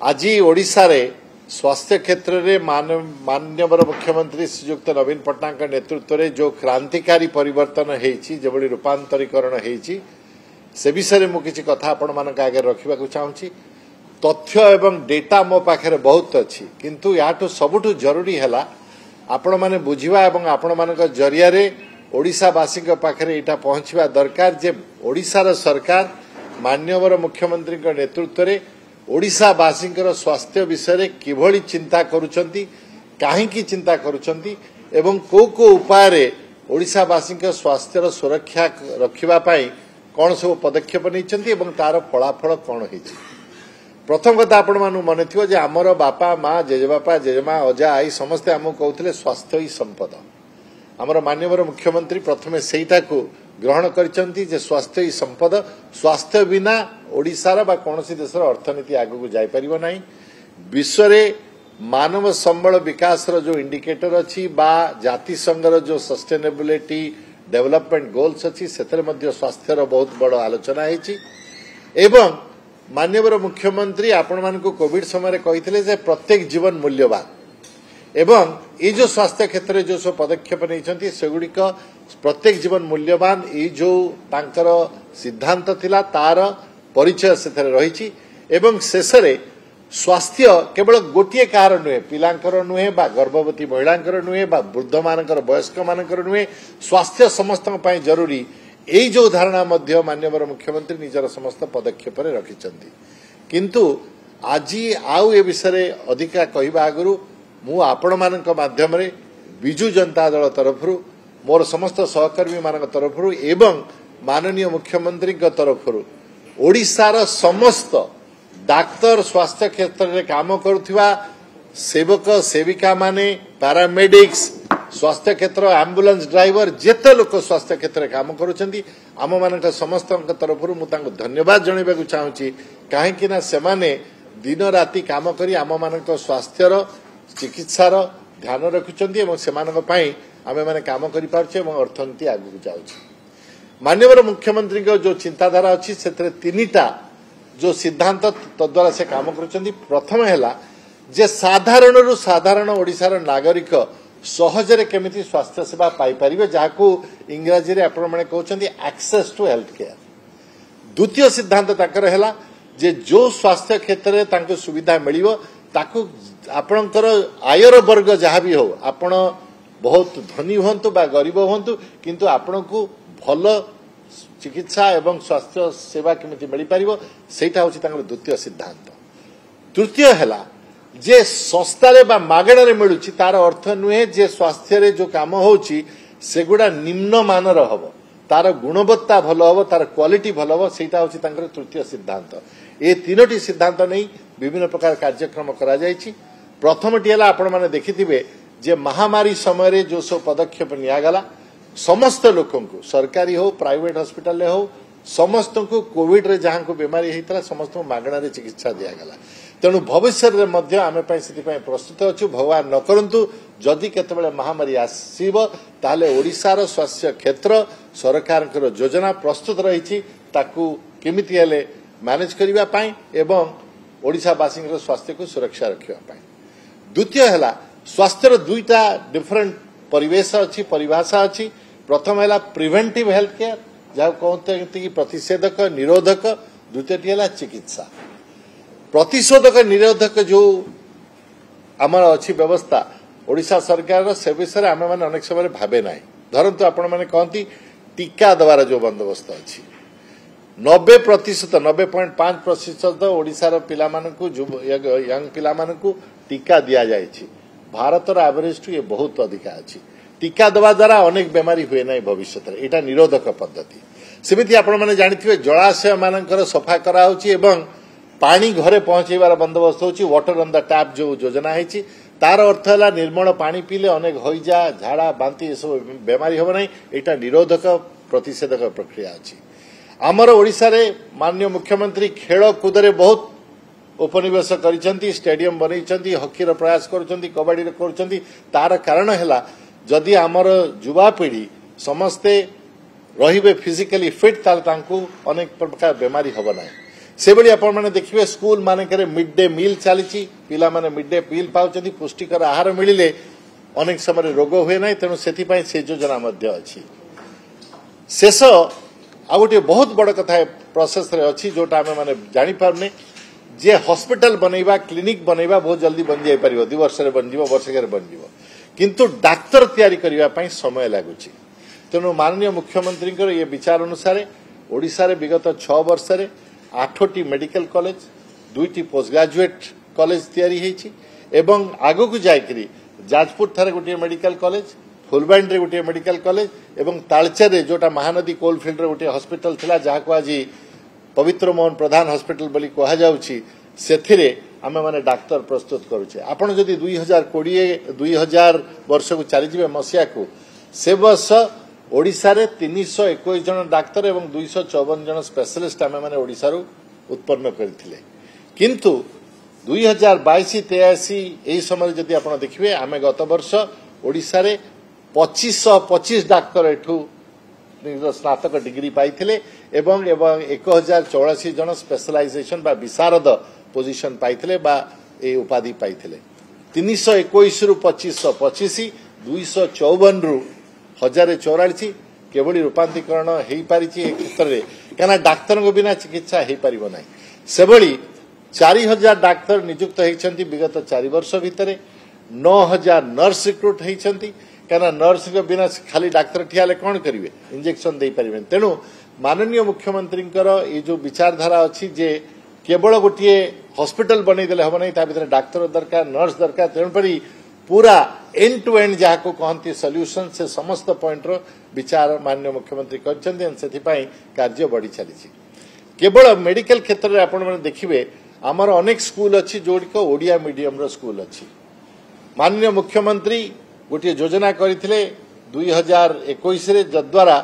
आज ओडिशा रे स्वास्थ्य क्षेत्र में माननीय मुख्यमंत्री श्रीयुक्त नवीन पट्टनायक नेतृत्व में जो क्रांतिकारी परिवर्तन होती जो रूपांतरीकरण होती से विषय में किसी कथा आपण मान आगे रखा चाहूँगी। तथ्य एवं डेटा मो पाखे बहुत अच्छी किंतु याठू सबुठु जरूरी है आपण माने बुझिबा एवं आपण मान जरिया ओडिशावासी पाखे यहाँ पहुंचवा दरकार जे ओडिशार सरकार माननीय मुख्यमंत्री नेतृत्व में ओडिशावासी स्वास्थ्य विषय किभली चिंता करुछंती काहेकि चिंता करुछंती एवं को उपाय ओडिशावासी स्वास्थ्य सुरक्षा रखिबा पाई कौन सब पदक्षेप नहीं एवं तार फलाफल कौन हो। प्रथम कथा आपण मानु मन थी जे आमर बापा माँ जेजेबापा जेजेमा अजा आई समस्ते आमको कहते स्वास्थ्य ही संपद। आमर माननीय मुख्यमंत्री प्रथम सेटा को ग्रहण करचंती जे स्वास्थ्य ही संपद। स्वास्थ्य बिना ओडिशार बा कौनसी देशर अर्थनीति आगू जाई परिबो नाही। विश्व रे मानव संबल विकास रो जो इंडिकेटर अच्छी बा जाति संघर जो सस्टेनेबिलिटी डेवलपमेंट गोल्स अच्छी सेतरे मध्य स्वास्थ्य रो बहुत बड़ आलोचना हेची एवं माननीय मुख्यमंत्री आपण मानकु कोविड समय कहिथिले जे प्रत्येक जीवन मूल्यवान एवं ये जो स्वास्थ्य क्षेत्र में जो सब पदक्षेप नहीं सेगुड़िक प्रत्येक जीवन मूल्यवान ये जो तांकर सिद्धांत थिला तार परिचय से रही एवं शेष स्वास्थ्य केवल गोटे कार नुहे पिलांकर नुहे बा गर्भवती महिलांकर नुहे बा वृद्ध मानकर वयस्क मानकर नुहे स्वास्थ्य समस्त जरूरी यही जो धारणा मध्य माननीय मुख्यमंत्री निजर समस्त पदक्षेप रखिछंती। किंतु आज आउ ए विषय अधिका कहवा आगु मु आपण मानक माध्यम रे बिजु जनता दल तरफ मोर समस्त सहकर्मी मान तरफ एवं माननीय मुख्यमंत्री तरफ ओडिशार समस्त डाक्तर स्वास्थ्य क्षेत्र में काम करुवा सेवक सेविका माने पैरामेडिक्स स्वास्थ्य क्षेत्र एम्बुलेंस ड्राइवर जेते लोक स्वास्थ्य क्षेत्र में काम करुछंती आम मान समस्त तरफ मुझे धन्यवाद जनवाक चाहूँगी कहीं सेमाने दिन राति काम करी आम मान स्वास्थ्यर चिकित्सार ध्यान रखुचंती एवं सेमानक पई आमे माने काम करि पारछे एवं अर्थनीति आगु जाउछि। माननीय मुख्यमंत्री को जो चिंताधारा अच्छी से तीनिटा जो सिद्धांत तद्वारा से काम करुचंती। प्रथम हैला जे साधारण रु साधारण ओडिशार नागरिक सहजरे केमिति स्वास्थ्य सेवा पाई परिबे जाको इंग्रजी रे आपण माने कहउचंती एक्सेस टू हेल्थ केयर। द्वितीय सिद्धांत ताकर हैला जे जो स्वास्थ्य क्षेत्र रे तांको सुविधा मिलिबो ताकू आपणकर आयर वर्ग जहाँ भी हो आपण बहुत धनी हूँ बा गरीब हूँ किंतु आपण को भल चिकित्सा एवं स्वास्थ्य सेवा केमिति मिल पार सेटा हूँ द्वितीय सिद्धांत। तृतीय है जे सस्तारे बा मागणारे मिलुछि तार अर्थ नुहे जे स्वास्थ्य रे जो काम होछि सेगुडा निम्न मानर हबो तार गुणवत्ता भल हबो तार क्वालिटी भल हबो सेटा हूँ तृतीय सिद्धांत। ए तीनोटी सिद्धांत नहीं विभिन्न प्रकार कार्यक्रम करा जायछि। प्रथमटी है आपण मैंने देखिथिबे जे महामारी समय रे जो सब पदक्षेप नियागला समस्त लोकों को सरकारी हो प्राइवेट हॉस्पिटल हो समस्त को कोविड रे जहां को बीमारी होता समस्त मागणा रे चिकित्सा दियागला। तेणु भविष्य रे मध्य आमे पई सेति पई प्रस्तुत अछु भगवान न करंतु जदि केतेबेले महामारी आसीबो ताले ओडिशार स्वास्थ्य क्षेत्र सरकार योजना प्रस्तुत रही ताकू केमिति हेले मैनेज करिबा पई एवं ओडिशावासी स्वास्थ्य को सुरक्षा रखिबा पई। द्वितीय है स्वास्थ्य दुईटा डिफरेंट परिवेश अच्छी परिभाषा अच्छी। प्रथम है प्रिवेंटिव हेल्थ केयर जहाँ कहते कि प्रतिषेधक निरोधक। द्वितीय है चिकित्सा। प्रतिषेधक निरोधक जो आमर अच्छी व्यवस्था ओडिशा सरकार से विषय आम मैंने अनेक समय भावे ना धरतु आपण मैंने कहती टीका दबार जो बंदोबस्त अच्छी 90% 90.5% ओडिशार पिला मानकु यंग पिला मानकु टीका दिया जायछि। भारतर एवरेज टू ये बहुत अधिका अछि। टीका दवा द्वारा अनेक बेमारी हुए ना भविष्य में यहाँ निरोधक पद्धति सेमिति आपण माने जानिथिबे जलाशय मानकर सफा करा होछि एवं पानी घरे पहुंचेबार बंदोबस्त होछि वाटर ऑन द टैप जो योजना है तार अर्थ है निर्मल पानी पीले अनेक हईजा झाड़ा बांति ये सब बेमारी हम ना यहाँ निरोधक प्रतिषेधक प्रक्रिया अच्छी। आमर ओडिशा रे माननीय मुख्यमंत्री खेल कूद रे बहुत उपनिवेश करिसेंती स्टेडियम बनैछंती हॉकी रो प्रयास करूछंती कबड्डी रो करूछंती तार कारण हैला जदि आमर युवा पीढ़ी समस्ते रहिबे फिजिकली फिट ताल तांकू अनेक प्रकार बेमारी हबो ना। से भली आपण माने देखिबे स्कूल मानकरे मिड डे मील चली पिला माने मिड डे मील पाउचंती पुष्टिकर आहार मिलिले अनेक समय रोग हुए ना तेणु से योजना अच्छी शेष आ गोटे बहुत बड़ कथा प्रोसेस रे अच्छी जोटा आम मैंने जापारे जे हॉस्पिटल बनइबा क्लिनिक बनइबा बहुत जल्दी बन जाई परिबो 2 वर्ष रे बन जीवो वर्षकर बन जीवो किंतु डाक्तर तैयारी करबा पई समय लागुची तेणु माननीय मुख्यमंत्री ये विचार अनुसार ओडिशा रे विगत 6 वर्ष रे 8टी मेडिकल कॉलेज 2टी पोस्ट ग्रेजुएट कॉलेज तैयारी हेची एवं आगो को जायकरी जाजपुर थारे गोटे मेडिकल कॉलेज फुलबाणी गोटे मेडिकल कॉलेज एवं तालचेर जोटा महानदी कोलफिल्ड गोटे हॉस्पिटल थिला जहाँ को आज पवित्र मोहन प्रधान हॉस्पिटल बोली कहा जाउची सेथिरे आमे माने डाक्तर प्रस्तुत करूचे आपण जदि 2000 वर्ष को चली जिवे मसिया को से वर्ष ओडिशा रे 321 जन डाक्तर एवं 254 जन स्पेशलिस्ट आमे माने ओडिशा रो उत्पन्न करथिले किंतु 2022-23 एही समय जदि आपण देखिबे आमे गत वर्ष ओडिशा रे 2525 डाक्तर एठू स्नातक डिग्री पाइथिले एवं 1084 जन स्पेशलाइजेशन बा विशारद पोजीशन पाइथिले बा ए उपाधि पाइथिले 321 रु 2525 254 रु 1044 केवल रूपांतरीकरण हेई पारिछि ए क्षेत्र रे काना डाक्तर को बिना चिकित्सा हेई परिबो नै सेबळी 4000 डाक्तर नियुक्त हेइछंती विगत 4 वर्ष भितरे 9000 नर्स रिक्रूट हेइछंती कहना नर्स के बिना खाली डाक्तर ठियाले कौन करेंगे इंजेक्शन दे पारे तेणु माननीय मुख्यमंत्री ये जो विचारधारा अच्छी जे केवल गोटे हॉस्पिटल बनईदे हम नहीं भर डाक्तर दरकार नर्स दरकार तेणुपरी पूरा एंड टू एंड जहाँ को कहती सल्यूशन से समस्त पॉइंट रो विचार माननीय मुख्यमंत्री कर कार्य बढ़ी चली केवल मेडिकल क्षेत्र में आपण मैंने देखिए आमर अनेक स्कूल अच्छी जोड़िक ओडिया मीडियम रो स्कूल अच्छी माननीय मुख्यमंत्री गोटे योजना करथिले 2021 रे जद्वारा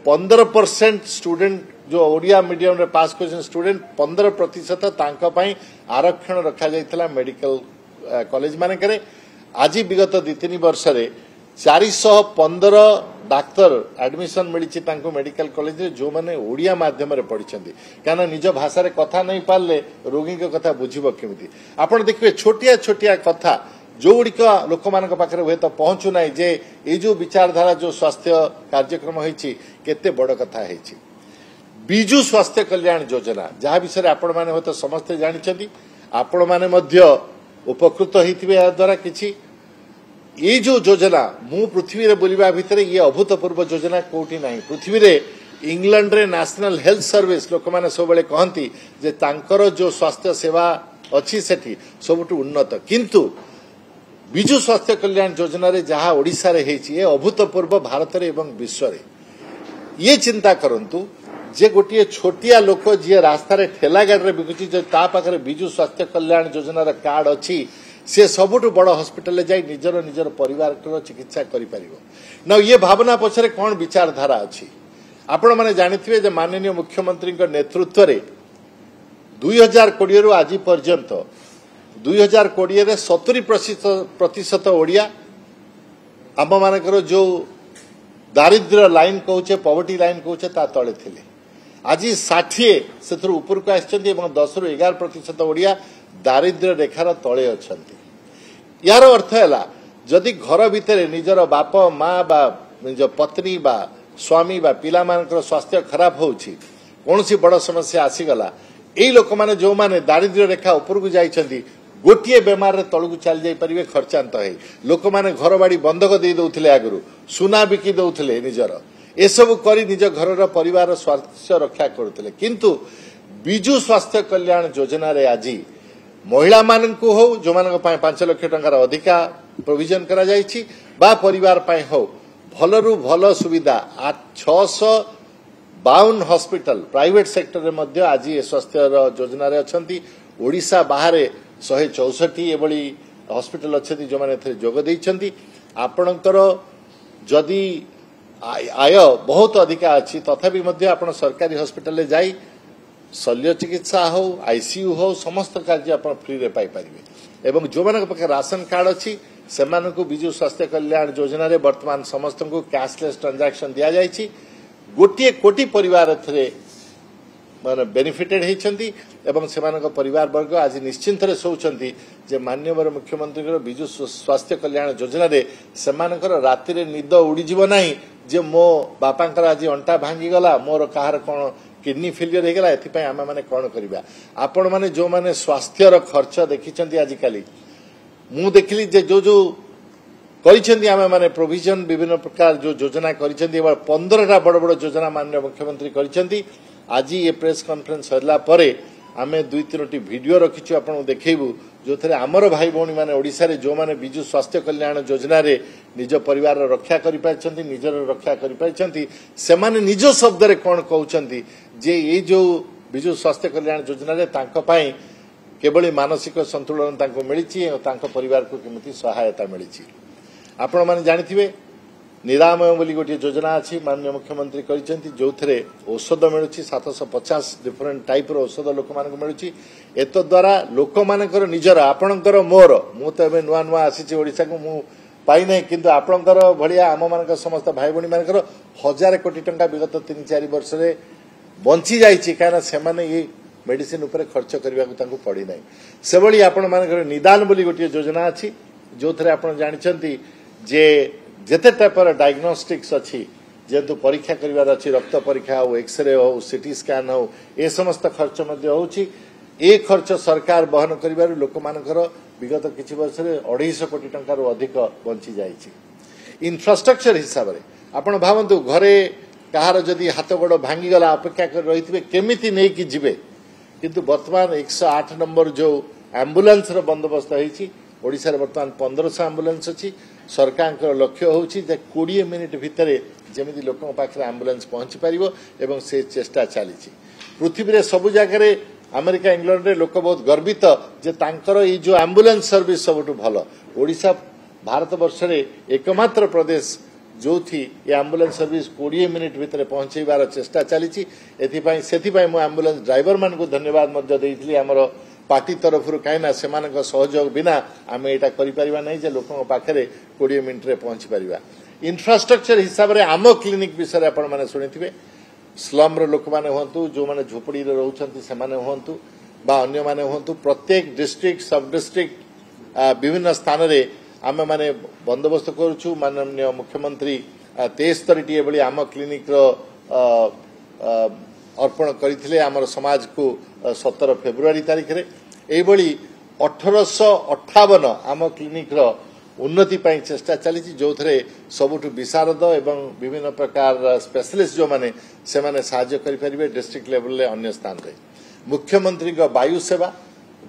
15% स्टूडेंट जो ओडिया मीडियम रे पास कर स्टूडेंट 15% तांका पई आरक्षण रखा जाइतला मेडिकल कॉलेज माने करे आज विगत 2-3 वर्ष रे 415 डाक्तर एडमिशन मिली तांको मेडिकल कॉलेज रे जो माने ओडिया माध्यम रे पढिछंती काना निज भाषा रे कथा नहीं पारले रोगी के कथा बुझिबो केमिति आपण देखिबे छोटिया छोटिया कथा जो गुड़िक लोक मान पाखे हुए तो पहुंचु ना जे ये जो विचारधारा जो स्वास्थ्य कार्यक्रम होते बड़ कथा है विजु स्वास्थ्य कल्याण योजना जहाँ विषय आपण मैंने हूँ तो समस्ते जानते आपण मैंने उपकृत होते द्वारा किसी ये जो योजना मु पृथ्वी रे बुलवा भितर ये अभूतपूर्व योजना कोठी नहीं पृथ्वी रे इंग्लैंड रे नेशनल हेल्थ सर्विस लोक मैंने सब कहती जे तांकर जो स्वास्थ्य सेवा अच्छी सेठी सबुठु उन्नत किंतु विजु स्वास्थ्य कल्याण योजना रे जहाँ ओडिशा रे हेची ये अभूतपूर्व भारत रे एवं विश्व रे ये चिंता करंतु जे गोटे छोटिया लोक जी रास्ता रे ठेला गाड़ी रे बिकुची जे ता पाखरे विजु स्वास्थ्य कल्याण योजना रे कार्ड अच्छी से सबुठु बड़ हॉस्पिटल जाई निजर निजर परिवार चिकित्सा करि परिबो ना ये भावना पछरे कोन विचारधारा अच्छी आपण माने जानिथिबे जे माननीय मुख्यमंत्री नेतृत्व रे 2020 रु आज पर्यंत 2020 रे 70% ओडिया आम मानकर जो दारिद्र्य लाइन कहूचे पॉवर्टी लाइन कहूचे ता तले थिले आज 60 से ऊपर को आछंती एवं 10 रु 11% ओडिया दारिद्र्य रेखार तले अछंती यार अर्थ हैला जदि घर भितर निजर बाप माँ बा निज पत्नी बा स्वामी बा पिला मानकर स्वास्थ्य खराब होउची कोनसी बड़ समस्या आसीगला एई लोक माने जो माने दारिद्र्य रेखा ऊपर को जाइछंती गोटे बेमार तलू चली जापे खर्चांत है लोक मैंने घर बाड़ी बंधक दे दौले आगु सुना बिकी दौले निजर एसबू कर निज घर परिवार स्वास्थ्य रक्षा करुले किंतु विजु स्वास्थ्य कल्याण योजना रे आज महिला मानू हो जो मान 5 लाख टंकार अधिका प्रोविजन करा जायछि बा परिवार पाई हो भलरु भल सुविधा 652 हॉस्पिटल प्राइवेट सेक्टर रे मध्य आज ये स्वास्थ्य योजना रे अछंती ओडिशा बाहर 164 एभली हॉस्पिटल अच्छे जो मैंने जोग देइछंती आपणकर जदि आय बहुत अधिका अच्छी तथापि मध्य आपण सरकारी हॉस्पिटल जाई शल्य चिकित्सा हो आईसीयू हो समस्त कार्य आप फ्री रे पाई परिबे एवं जो मान पाखे राशन कार्ड अच्छी से विजु स्वास्थ्य कल्याण योजना रे वर्तमान समस्त को कैशलेस ट्रांजैक्शन दिया जायछि गोटे कोटी परिवार माने बेनिफिटेड होती एवं सेमानक परिवार वर्ग आज निश्चिंत शोचंती जे माननीय मुख्यमंत्री विजु स्वास्थ्य कल्याण योजना रे सेमानकर राति रे निद उड़ीजीव नाही जे मो बापांकर आज अंटा भांगी गला मोर कहार कोन किडनी फेलियर हो गला एथि आम मैंने कौन करवा आपण मैंने जो मैंने स्वास्थ्यर खर्च देखी आज काली मु देखिली जे जो जो करिसेंती आमे माने प्रोविजन विभिन्न प्रकार जो योजना करिसेंती 15टा बड़ बड़ योजना माननीय मुख्यमंत्री करिसेंती आज ये प्रेस कॉन्फ्रेंस सरला परे आमे 2-3टी वीडियो रखिछु आपन देखैबु जो थरे हमर भाई भौणी माने ओडिसा रे जो माने बिजु स्वास्थ्य कल्याण योजना रे निज परिवार रक्षा करि पाइछंती निजर रक्षा करि पाइछंती से माने निज शब्द रे कोन कहउछंती जे ये जो बिजु स्वास्थ्य कल्याण योजना रे तांको पई केवल मानसिक संतुलन तांको मिलिछि और तांको परिवार को केमिति सहायता मिलिछि आपण माने जानिथिबे निरामय बोली गोटे योजना अच्छी माननीय मुख्यमंत्री करिसेंती जो थरे औषध मिलुछि 750 डिफरेंट टाइप रो औषध लोक मानक मिलुछि एतो द्वारा लोक मानकर निजर आपणकर मोर मु तो एबे नुआ नुआ आसीछि ओडिसा को मु पाई नै किंतु आपणकर भलिया आम मानक समस्त भाई भणी मानकर 1000 कोटी टंका विगत 3-4 वर्ष रे बंची जाइछि कारण से माने ये मेडिसिन ऊपर खर्च करबा को तांको पड़ी नै से भली आपण मानकर निदान बोली गोटे योजना अच्छी जो थरे आपण जानिछंती जे जेते टाइपर डायग्नोस्टिक्स अच्छी जेतु परीक्षा करिवार अच्छी रक्त परीक्षा हो एक्सरे हो सीटी स्कैन हो ए समस्त खर्च मध्य होउची ए खर्च सरकार बहन करिवार लोक मानकर विगत किछि वर्ष रे 250 कोटी टंका रो अधिक बंची जाइछि इंफ्रास्ट्रक्चर हिसाब रे आपण भावंतु घरे कहार जदी हाथ गोड़ भांगी गला अपेक्षा कर रहितबे केमिति नै कि जिवे किंतु वर्तमान 108 नंबर जो एम्बुलेंस रो बंदोबस्त होईछि ओडिसा रे वर्तमान 1500 एम्बुलेंस अछि सरकार लक्ष्य होउछि जे 20 मिनिट भितर जेमिति लोकन पाखरे एम्बुलेंस पहुंची परिबो एवं से चेष्टा चलीछि पृथ्वी रे सब जगह रे अमेरिका इंग्लैंड रे लोक बहुत गर्वित जे तांकर ई जो एम्बुलेंस सर्विस सबटु भलो ओडिसा भारत वर्ष रे एकमात्र प्रदेश जो थी ये एम्बुलेंस सर्विस 20 मिनिट भितर पहुंचैबार चेष्टा चलीछि एथि पई मु एम्बुलेंस ड्राइवर मान को धन्यवाद मध्य देइथिली हमरो पार्टी तरफ कहीं सेमानक सहयोग बिना आम यहाँ करिपरिबा नहीं जे लोक पाखे 20 मिनिट रे पहुंची परिबा इंफ्रास्ट्रक्चर हिसाब रे आम क्लिनिक विषय आपण माने सुनिथिबे स्लम रो लोक माने होंतु जो माने झोपड़ी रे रहउछंती से माने होंतु बा अन्य माने होंतु प्रत्येक डिस्ट्रिक्ट सब डिस्ट्रिक्ट विभिन्न स्थान रे आम माने बंदोबस्त करूछु माननीय मुख्यमंत्री 73टी एबली आम क्लिनिक रो अर्पण करथिले हमर समाज को 17 फेब्रुआरी तारिख रे एबली 1858 आम क्लिनिक रो उन्नति पाई चेष्टा चली जो थे सबुठु विशारद एवं विभिन्न प्रकार स्पेशलिस्ट जो माने से माने साहाय्य करि परिबे डिस्ट्रिक्ट लेवल रे अन्य स्थान रे मुख्यमंत्री का वायु सेवा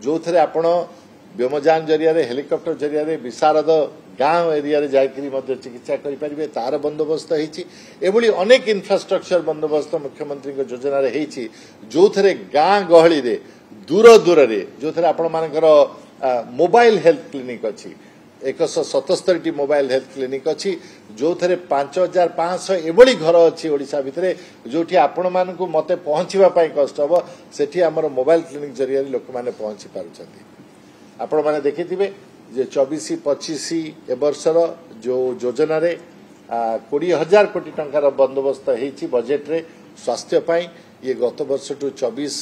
जो थे आपण व्योमयान जरिया रे हेलिकॉप्टर जरिया रे विशारद गाँव एरिया रे जाकरी मध्य चिकित्सा करि परिबे तार बंदोबस्त हेछि एबोली अनेक इंफ्रास्ट्रक्चर बंदोबस्त मुख्यमंत्री को योजना रे हेछि जो थे गाँ गहली रे दूर दूर रे जो थे आपण मानकर मोबाइल हेल्थ क्लिनिक अछि 177टी मोबाइल हेल्थ क्लिनिक अच्छी जो थे 5500 एभली घर अच्छी ओडिशा भितर जोठी आपण मानकु मते पहुंचीबा पई कष्ट हबो सेठी हमर मोबाइल क्लिनिक जरिया लोक माने पहुंची पारुछंती आपण माने देखिथिबे जे 24-25 ए वर्षर जो योजना रे 20,000 कोटी टंकार बंदोबस्त हेछि बजेट रे स्वास्थ्य पई ये गत वर्ष टू 24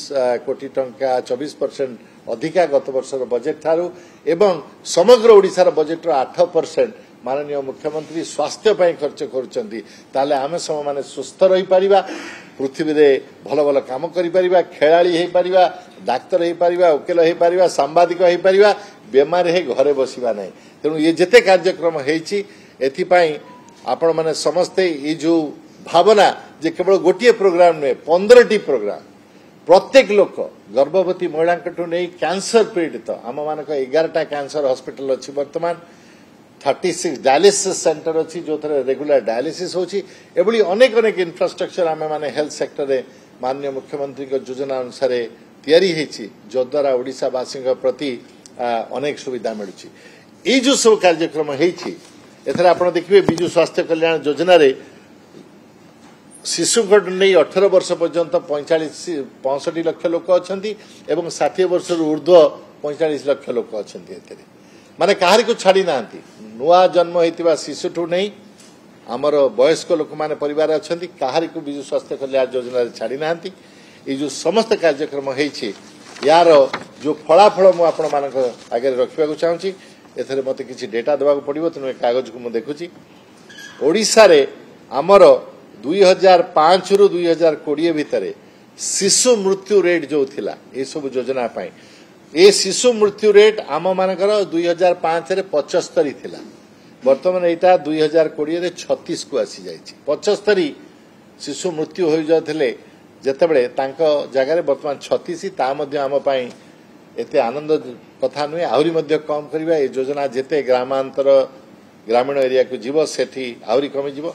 कोटी टंका 24% अधिका गत वर्षर बजेट थारू एवं समग्र ओडिशार बजेट 8% माननीय मुख्यमंत्री स्वास्थ्य पई खर्च करूछंती ताले आमे सम माने सुस्थ रही परिबा पृथ्वी रे भल भल काम करि परिबा खेलाड़ी हे परिबा डाक्टर हे परिबा वकील हे परिबा सांबादिक हे परिबा बेमार हे घरे बसिबा नै तेनु ये जेते कार्यक्रम हेछि एथि पई आपण माने समस्ते ई जो भावना जे केवल गोटिए प्रोग्राम ने 15टी प्रोग्राम प्रत्येक लोक गर्भवती महिला नहीं कैंसर पीड़ित आम मानक 11टा कैंसर हॉस्पिटल अच्छी वर्तमान 36 डायलिसिस सेंटर अच्छी जो थे रेगुलर डायलिसिस होची एभली अनेक अनेक इंफ्रास्ट्रक्चर आम माने हेल्थ सेक्टर रे माननीय मुख्यमंत्री योजना अनुसार तैयारी होती जो द्वारा ओडिशावासी प्रति अनेक सुविधा मिलुची ये जो सब कार्यक्रम होती एथरे आपण देखिबे बिजु स्वास्थ्य कल्याण योजना रे शिशु नहीं 18 वर्ष पर्यंत 65 लाख लोक अच्छा 60 वर्ष ऊर्ध्व 45 लाख लोक अच्छा माने कहारी को छाड़ी ना नुआ जन्म होता शिशुठू नहीं आमर वयस्क लोक माने परिवार अच्छा कहारी को विजु स्वास्थ्य कल्याण योजना छाड़ी ना ये जो समस्त कार्यक्रम होती यार जो फलाफल मु आपण मानक आगे रखा चाहूँगी एथरे मते किछि डेटा देबाक पड़िबो तेणु कागज को मु देखुछि ओडिशा रे आमर 2005 रु 2020 भितर शिशु मृत्यु रेट जो थिला ए सब योजना पाई ए शिशु मृत्यु रेट आम मानकर 2005 रे 75 थिला वर्तमान एटा 2020 रे 36 को आसी जाइछि 75 शिशु मृत्यु हो जाते जितेबले जगार बर्तमान 36 ता मध्य आम पाई एते आनंद कथा नुहे आहरी मध्य कम करबा ए योजना जेते ग्रामांतर ग्रामीण एरिया को जीव सेठी आहरी कमी जीव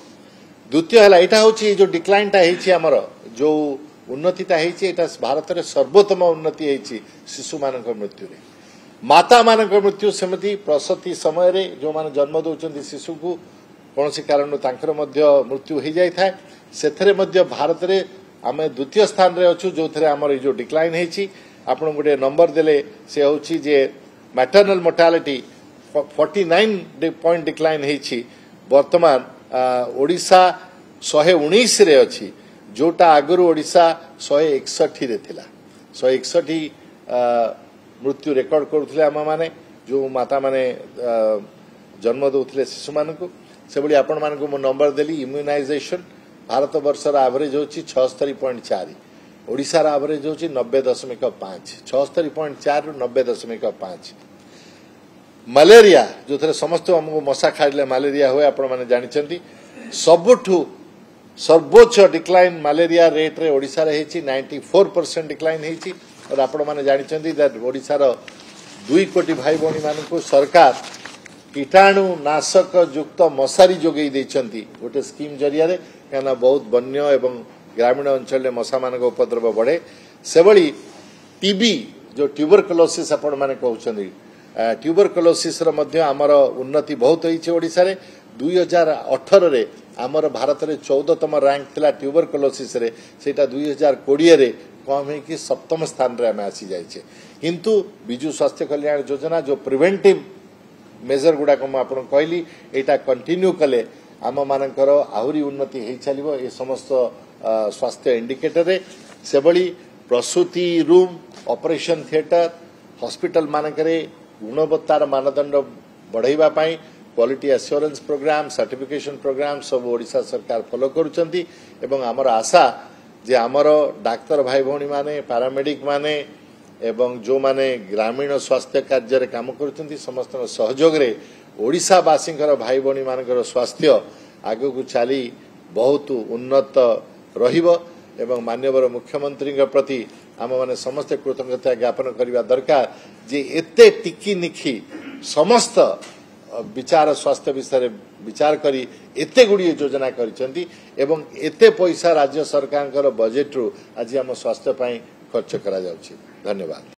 द्वितीय है एटा होची जो डिक्लाइनटा हेछि हमर जो उन्नतिटा हेछि एटा भारत रे सर्वोत्तम उन्नति हेछि शिशु मानक मृत्यु रे माता मानक मृत्यु सेमति प्रसूति समय रे जो मान जन्म दउचंती शिशु को कोनसी कारण तांकर मध्य मृत्यु हो जाय थाए सेथरे मध्य भारत रे आमे द्वितीय स्थान रे अछु जो थरे हमर जो डिक्लाइन हेछि आपण गुटे नंबर देले से होछि जे मैटरनल मोर्टालिटी 49 पॉइंट डिक्लाइन हेछि वर्तमान ओडिशा 119 रे अछि जोटा आगरु ओडिशा 161 रे थिला 161 मृत्यु रेकॉर्ड करुथिले आम माने जो माता माने जन्म दउथिले शिशु मानकु से बड़ी आपण मानकु मो नंबर देली इम्यूनाइजेशन भारत वर्षर एवरेज होची 76.4 ओडिसा रा एवरेज होची 90.5 76.4 रु 90.5 मलेरिया जो थरे समस्त हमको मशा खाइले मलेरिया होए आपण माने जानिचंती सबठु सर्वोच्च डिक्लाइन मलेरिया रेट रे ओडिसा रे हेची 94% डिक्लाइन हेची और आपण माने जानिचंती दैट ओडिसा रो 2 कोटी भाई भौणी मानकु सरकार कीटाणु नाशक युक्त मशारी जोगई देइचंती गोटे स्कीम जरिया रे काना बहुत वन्य एवं ग्रामीण अंचल में मशा मान उपद्रव बढ़े से भली टीबी जो ट्यूबरकुलोसिस आपण माने कहउछंती ट्यूबरकुलोसिस रो मध्य हमर उन्नति बहुत होइছে ओडिसा रे 2018 रे हमर भारत रे 14तम रैंक थिला ट्यूबरकुलोसिस रे सेटा 2020 रे कम है कि 7म स्थान रे हम आसी जाइछे किंतु बिजु स्वास्थ्य कल्याण योजना जो प्रिवेंटिव मेजर गुडा को आपन कहली एटा कंटिन्यू कले आम मानकर आहरी उन्नति हो चलो ये समस्त स्वास्थ्य इंडिकेटर रे से भली प्रसूति रूम ऑपरेशन थिएटर हॉस्पिटल मानकरे गुणवत्तार मानदंड बढ़ाइबा पाई quality assurance program certification program सब ओडिशा सरकार फॉलो करूचंती एवं हमर आशा जे हमर डाक्टर भाई भौणी माने पैरामेडिक माने एवं जो माने ग्रामीण स्वास्थ्य कार्य रे काम करूचंती समस्त सहयोग रे ओडिशा बासिंकर भाई भौणी मानकर स्वास्थ्य आगो को चली बहुत उन्नत रहिबो एवं माननीय मुख्यमंत्री प्रति आम माने समस्त कृतज्ञता ज्ञापन करबा दरकार जे एते टिकी निखी समस्त विचार स्वास्थ्य विषय विचार करी एते गुडी योजना करिसेंती एवं एते पैसा राज्य सरकार बजेट रु आज आम स्वास्थ्य पई खर्च करा जाउची। धन्यवाद।